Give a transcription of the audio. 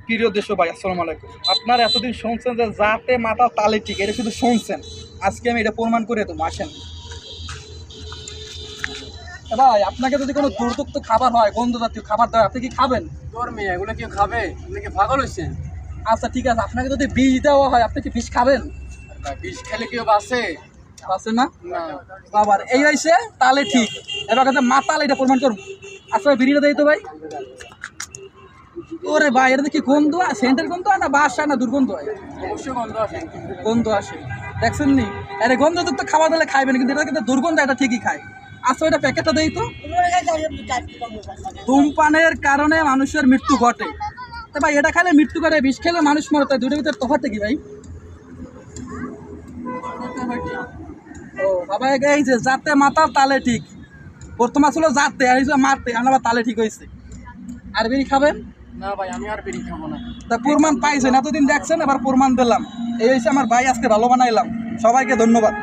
প্রিয় দেশবাসী আসসালামু আলাইকুম। আপনারা এতদিন শুনছেন যে যাতে মাথা তালে ঠিক, এটা শুধু শুনছেন। আজকে আমি এটা প্রমাণ করে দেবো, আসেন। ভাই আপনাকে যদি কোনো দুর্দুক্ত খাবার হয়, গন্ধ জাতীয় খাবার দেয়, আপনি কি খাবেন? তোর মেয়ে এগুলো কেউ খাবে? আপনি কি পাগল হয়েছেন? আচ্ছা ঠিক আছে, আপনাকে যদি বিষ দেওয়া হয়, আপনি কি বিষ খাবেন? বিষ খেলে কেউ বাঁচে? আছে না? না। বাবার এই হয়েছে তালে ঠিক। এবার কথা মা তালে এটা প্রমাণ করুন। আচ্ছা ভাই, বিড়িটা দেয় তো ভাই। ওরে ভাই, এটা কি গন্ধ, সেন্টের গন্ধ হয় না বাসা না দুর্গন্ধ হয়? অবশ্যই গন্ধ আসে। গন্ধ আসে, দেখছেন নি? আরে গন্ধযুক্ত খাবার দিলে খাইবেন, কিন্তু এটা কিন্তু দুর্গন্ধ, এটা ঠিকই খায়। আচ্ছা এটা প্যাকেটটা দেই তো। ধূমপানের কারণে মানুষের মৃত্যু ঘটে। তো ভাই এটা খেলে মৃত্যু ঘটে, বিষ খেলে মানুষ মরে, তাই দুটোর ভিতরে তফাৎটা কি ভাই? ও বাবা, এই যে যাতে মাথা তালে ঠিক। প্রথম আসলে যাতে, আর এই যে মারতে, আবার তালে ঠিক হয়েছে। আর বিড়ি খাবেন? না ভাই, আমি আর বিড়ি খাবো না। তা প্রমাণ পাইছেন, এতদিন দেখছেন, এবার প্রমাণ দিলাম। এই হয়েছে আমার ভাই, আজকে ভালো বানাইলাম। সবাইকে ধন্যবাদ।